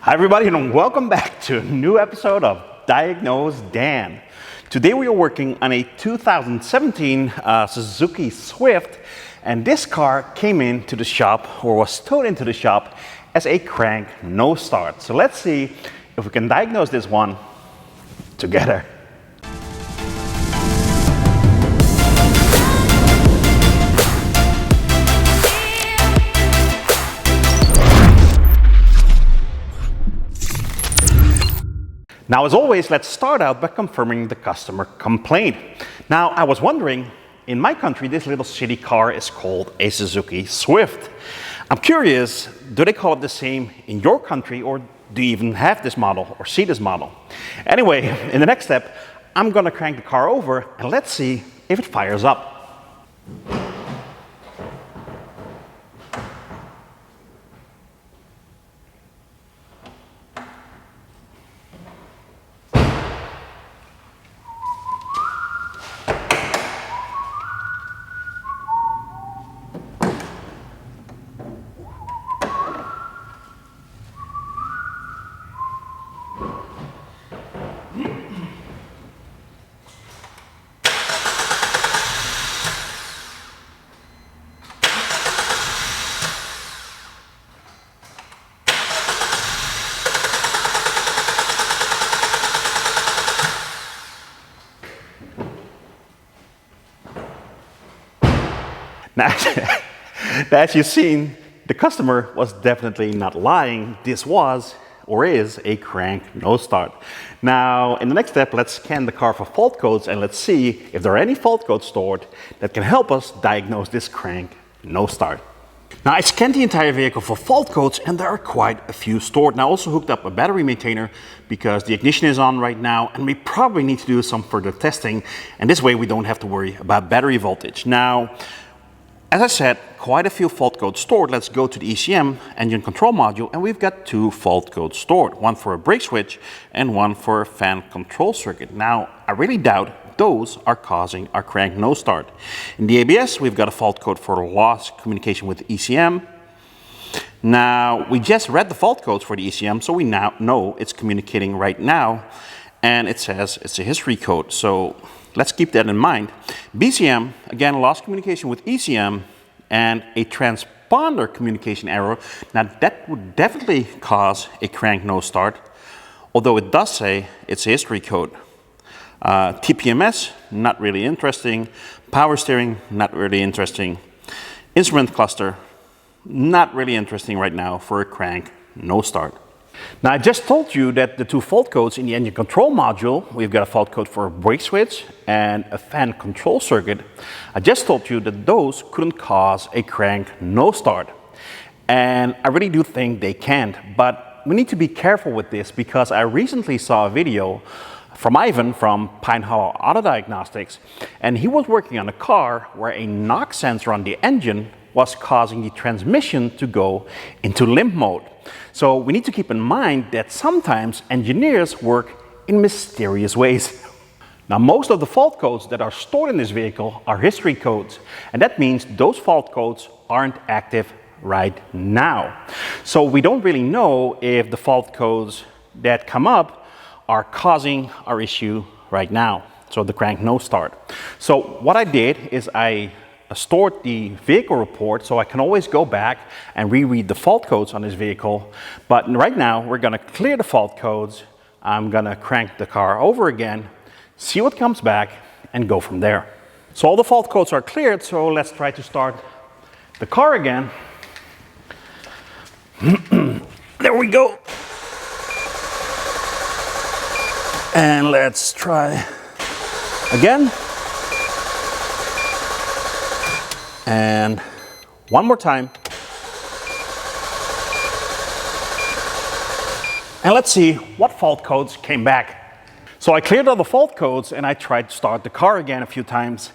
Hi everybody and welcome back to a new episode of Diagnose Dan. Today we are working on a 2017 Suzuki Swift, and this car came into the shop or was towed into the shop as a crank no start. So let's see if we can diagnose this one together. Now, as always, let's start out by confirming the customer complaint. Now, I was wondering, in my country, this little city car is called a Suzuki Swift. I'm curious, do they call it the same in your country, or do you even have this model or see this model? Anyway, in the next step, I'm gonna crank the car over and let's see if it fires up. Now, as you've seen, the customer was definitely not lying. This was, or is, a crank no start. Now, in the next step, let's scan the car for fault codes and let's see if there are any fault codes stored that can help us diagnose this crank no start. Now, I scanned the entire vehicle for fault codes and there are quite a few stored. Now, I also hooked up a battery maintainer because the ignition is on right now and we probably need to do some further testing, and this way we don't have to worry about battery voltage. Now, as I said, quite a few fault codes stored. Let's go to the ECM, engine control module, and we've got two fault codes stored. One for a brake switch and one for a fan control circuit. Now, I really doubt those are causing our crank no start. In the ABS, we've got a fault code for lost communication with ECM. Now, we just read the fault codes for the ECM, so we now know it's communicating right now, and it says it's a history code. So let's keep that in mind. BCM, again, lost communication with ECM and a transponder communication error. Now that would definitely cause a crank no start, although it does say it's a history code. TPMS, not really interesting. Power steering, not really interesting. Instrument cluster, not really interesting right now for a crank no start. Now, I just told you that the two fault codes in the engine control module, we've got a fault code for a brake switch and a fan control circuit. I just told you that those couldn't cause a crank no start. And I really do think they can't, but we need to be careful with this because I recently saw a video from Ivan from Pine Hollow Auto Diagnostics, and he was working on a car where a knock sensor on the engine was causing the transmission to go into limp mode. So we need to keep in mind that sometimes engineers work in mysterious ways. Now, most of the fault codes that are stored in this vehicle are history codes, and that means those fault codes aren't active right now. So we don't really know if the fault codes that come up are causing our issue right now, so the crank no start. So what I did is I stored the vehicle report so I can always go back and reread the fault codes on this vehicle. But right now we're gonna clear the fault codes. I'm gonna crank the car over again, see what comes back, and go from there. So all the fault codes are cleared, so let's try to start the car again. There we go. And let's try again. And one more time. And let's see what fault codes came back. So I cleared all the fault codes and I tried to start the car again a few times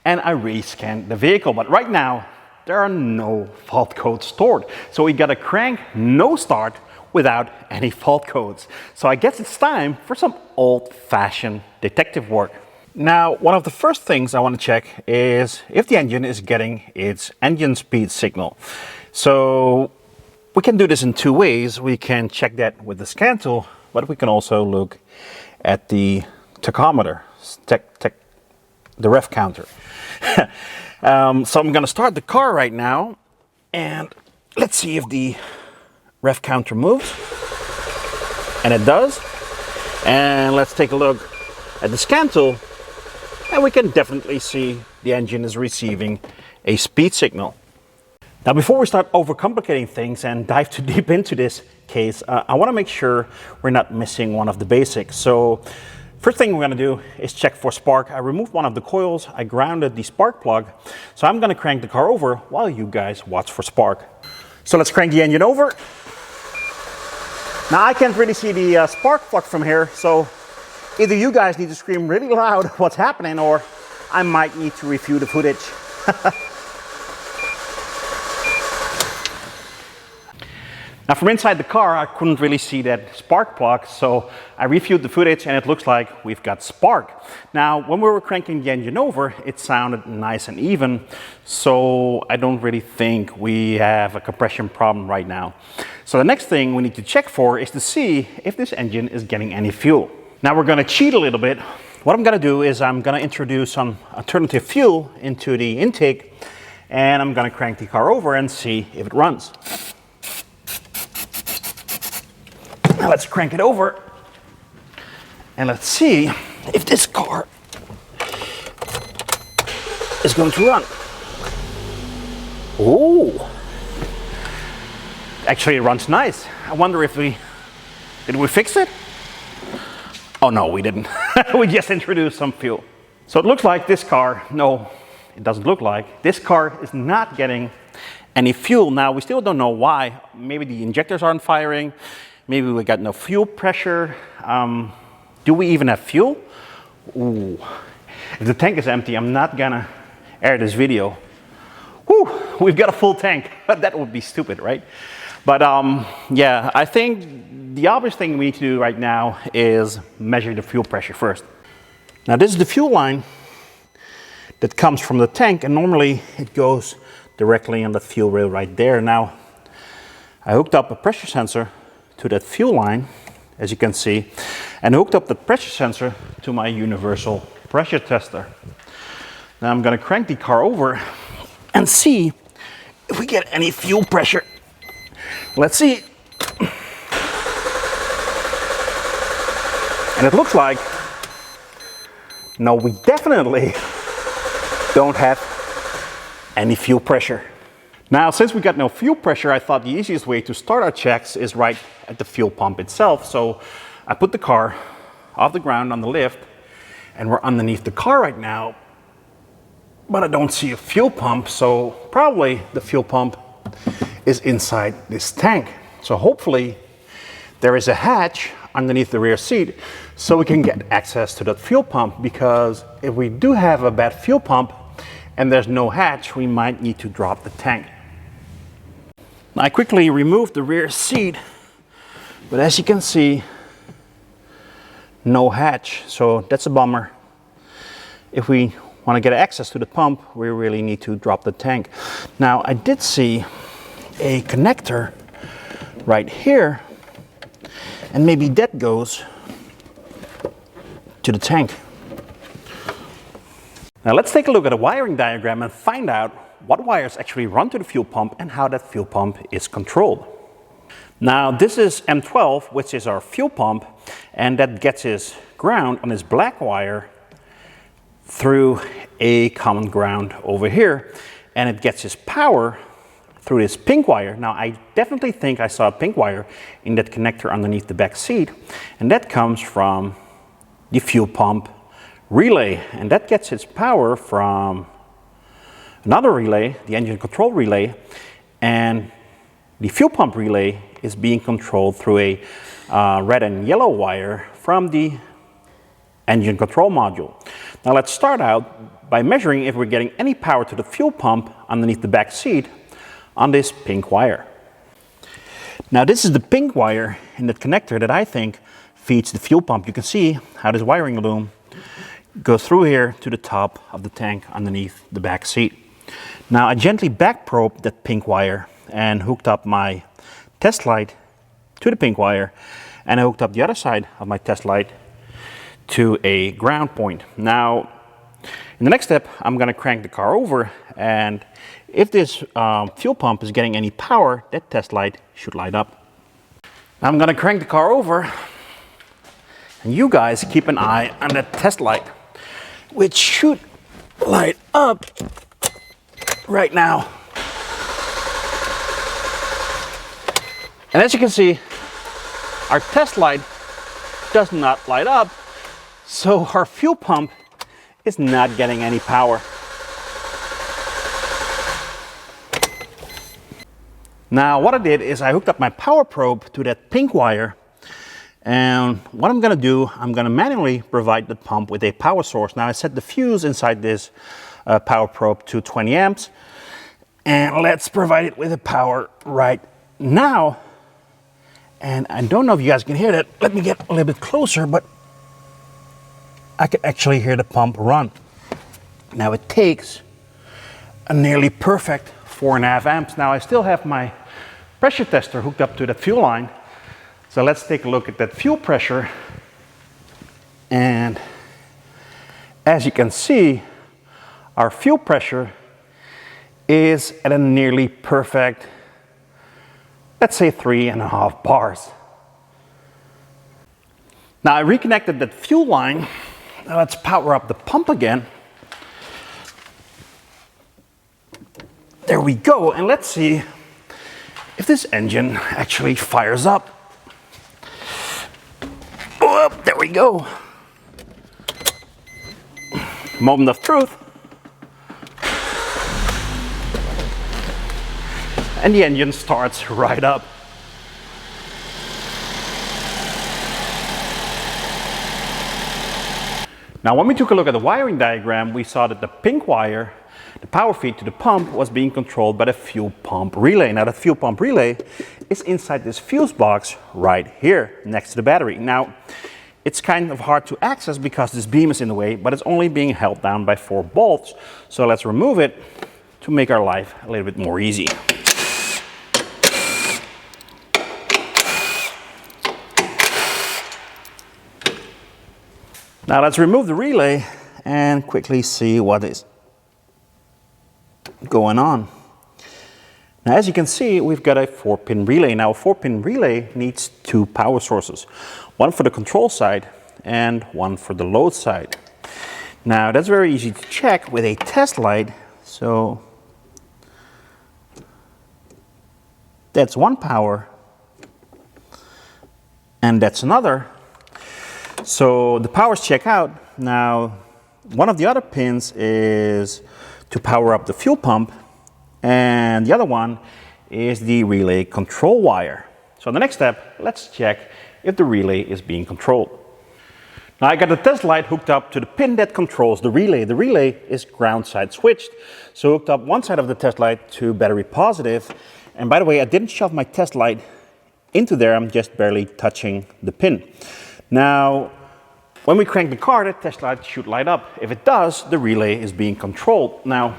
and I rescanned the vehicle. But right now, there are no fault codes stored. So we got a crank no start without any fault codes. So I guess it's time for some old-fashioned detective work. Now, one of the first things I want to check is if the engine is getting its engine speed signal. So We can do this in two ways. We can check that with the scan tool, but we can also look at the tachometer, the ref counter. So I'm going to start the car right now, and let's see if the ref counter moves. And it does. And let's take a look at the scan tool, and we can definitely see the engine is receiving a speed signal. Now, before we start overcomplicating things and dive too deep into this case, I want to make sure we're not missing one of the basics. So first thing we're going to do is check for spark. I removed one of the coils, I grounded the spark plug, so I'm going to crank the car over while you guys watch for spark. So let's crank the engine over. Now I can't really see the spark plug from here, so either you guys need to scream really loud what's happening, or I might need to review the footage. Now from inside the car, I couldn't really see that spark plug, so I reviewed the footage and it looks like we've got spark. Now, when we were cranking the engine over, it sounded nice and even, so I don't really think we have a compression problem right now. So the next thing we need to check for is to see if this engine is getting any fuel. Now we're gonna cheat a little bit. What I'm gonna do is I'm gonna introduce some alternative fuel into the intake, and I'm gonna crank the car over and see if it runs. Now let's crank it over and let's see if this car is going to run. Oh, actually it runs nice. I wonder if did we fix it? Oh no, we didn't. We just introduced some fuel. So it looks like this car, no, it doesn't look like, this car is not getting any fuel. Now we still don't know why. Maybe the injectors aren't firing. Maybe we got no fuel pressure. Do we even have fuel? Ooh. If the tank is empty, I'm not gonna air this video. Whew, we've got a full tank. That would be stupid, right? But yeah, I think the obvious thing we need to do right now is measure the fuel pressure first. Now this is the fuel line that comes from the tank, and normally it goes directly on the fuel rail right there. Now, I hooked up a pressure sensor to that fuel line, as you can see, and hooked up the pressure sensor to my universal pressure tester. Now I'm going to crank the car over and see if we get any fuel pressure. Let's see. And it looks like, no, we definitely don't have any fuel pressure. Now, since we got no fuel pressure, I thought the easiest way to start our checks is right at the fuel pump itself. So I put the car off the ground on the lift, and we're underneath the car right now, but I don't see a fuel pump, so probably the fuel pump is inside this tank. So hopefully there is a hatch underneath the rear seat so we can get access to that fuel pump, because if we do have a bad fuel pump and there's no hatch, we might need to drop the tank. I quickly removed the rear seat, but as you can see, no hatch, so that's a bummer. If we want to get access to the pump, we really need to drop the tank. Now, I did see a connector right here, and maybe that goes to the tank. Now let's take a look at a wiring diagram and find out what wires actually run to the fuel pump and how that fuel pump is controlled. Now this is M12, which is our fuel pump, and that gets its ground on this black wire through a common ground over here, and it gets its power through this pink wire. Now I definitely think I saw a pink wire in that connector underneath the back seat, and that comes from the fuel pump relay, and that gets its power from another relay, the engine control relay, and the fuel pump relay is being controlled through a red and yellow wire from the engine control module. Now let's start out by measuring if we're getting any power to the fuel pump underneath the back seat on this pink wire. Now this is the pink wire in the connector that I think feeds the fuel pump. You can see how this wiring loom goes through here to the top of the tank underneath the back seat. Now I gently back probed that pink wire and hooked up my test light to the pink wire, and I hooked up the other side of my test light to a ground point. Now, in the next step, I'm going to crank the car over, and if this fuel pump is getting any power, that test light should light up. Now I'm going to crank the car over, and you guys keep an eye on that test light, which should light up right now. And as you can see, our test light does not light up, so our fuel pump is not getting any power. Now what I did is I hooked up my power probe to that pink wire, and what I'm going to do, I'm going to manually provide the pump with a power source. Now I set the fuse inside this power probe to 20 amps, and let's provide it with the power right now. And I don't know if you guys can hear that. Let me get a little bit closer, but I can actually hear the pump run. Now it takes a nearly perfect 4.5 amps. Now I still have my pressure tester hooked up to that fuel line. So let's take a look at that fuel pressure. And as you can see, our fuel pressure is at a nearly perfect, let's say 3.5 bars. Now I reconnected that fuel line. Now let's power up the pump again. There we go, and let's see if this engine actually fires up. Oh, there we go. Moment of truth. And the engine starts right up. Now when we took a look at the wiring diagram, we saw that the pink wire, the power feed to the pump, was being controlled by the fuel pump relay. Now the fuel pump relay is inside this fuse box right here next to the battery. Now it's kind of hard to access because this beam is in the way, but it's only being held down by 4 bolts. So let's remove it to make our life a little bit more easy. Now let's remove the relay and quickly see what is going on. Now as you can see, we've got a 4-pin relay. Now a 4-pin relay needs 2 power sources, one for the control side and one for the load side. Now that's very easy to check with a test light. So that's one power and that's another. So the powers check out. Now one of the other pins is to power up the fuel pump, and the other one is the relay control wire. So the next step, let's check if the relay is being controlled. Now I got the test light hooked up to the pin that controls the relay. The relay is ground side switched, so hooked up one side of the test light to battery positive. And by the way, I didn't shove my test light into there, I'm just barely touching the pin. Now when we crank the car, the test light should light up. If it does, the relay is being controlled. Now,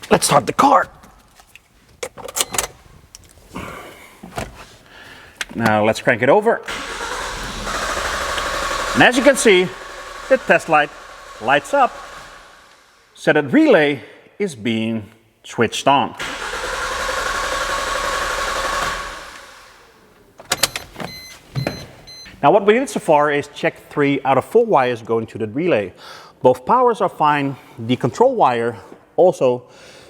let's start the car. Now let's crank it over. And as you can see, the test light lights up, so that relay is being switched on. Now what we did so far is check 3 out of 4 wires going to the relay. Both powers are fine. The control wire also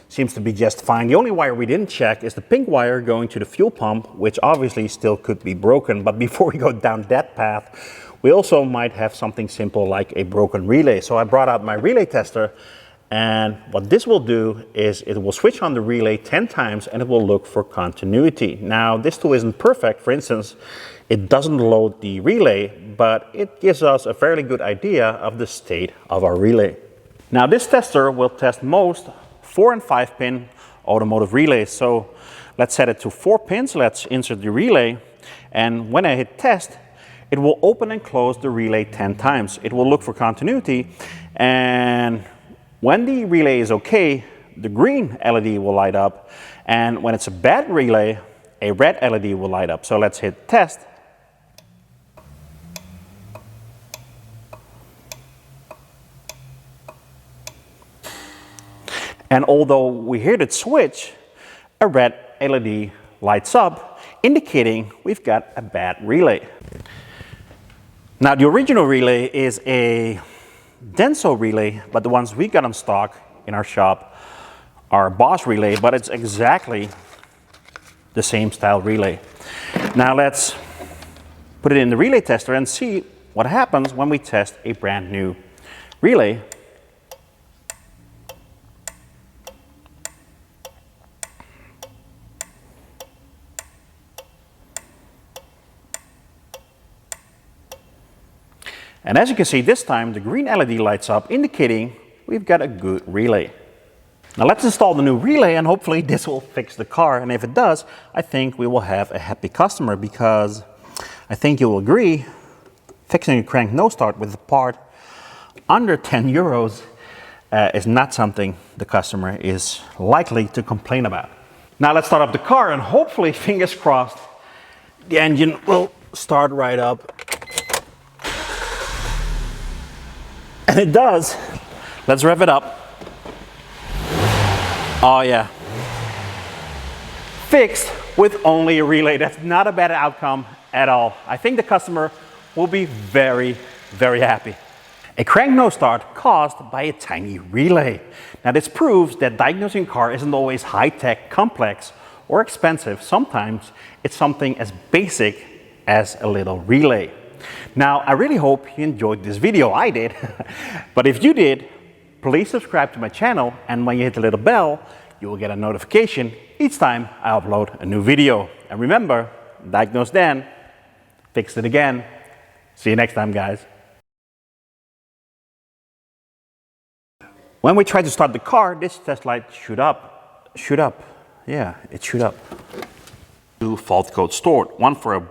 seems to be just fine. The only wire we didn't check is the pink wire going to the fuel pump, which obviously still could be broken. But before we go down that path, we also might have something simple like a broken relay. So I brought out my relay tester, and what this will do is it will switch on the relay 10 times and it will look for continuity. Now this tool isn't perfect. For instance, it doesn't load the relay, but it gives us a fairly good idea of the state of our relay. Now this tester will test most 4 and 5 pin automotive relays. So let's set it to 4 pins. Let's insert the relay, and when I hit test, it will open and close the relay 10 times. It will look for continuity, and when the relay is okay, the green LED will light up, and when it's a bad relay, a red LED will light up. So let's hit test. And although we heard it switch, a red LED lights up, indicating we've got a bad relay. Now the original relay is a Denso relay, but the ones we got on stock in our shop are Boss relay, but it's exactly the same style relay. Now let's put it in the relay tester and see what happens when we test a brand new relay. And as you can see, this time the green LED lights up, indicating we've got a good relay. Now let's install the new relay, and hopefully this will fix the car. And if it does, I think we will have a happy customer, because I think you'll agree, fixing a crank no start with a part under 10 euros is not something the customer is likely to complain about. Now let's start up the car, and hopefully, fingers crossed, the engine will start right up. And it does. Let's rev it up. Oh yeah. Fixed with only a relay. That's not a bad outcome at all. I think the customer will be very, very happy. A crank no start caused by a tiny relay. Now this proves that diagnosing a car isn't always high-tech, complex, or expensive. Sometimes it's something as basic as a little relay. Now, I really hope you enjoyed this video. I did. But if you did, please subscribe to my channel, and when you hit the little bell, you will get a notification each time I upload a new video. And remember, diagnose then, fix it again. See you next time, guys. When we try to start the car, this test light shoot up. Yeah, it shoot up. Two fault codes stored. One for a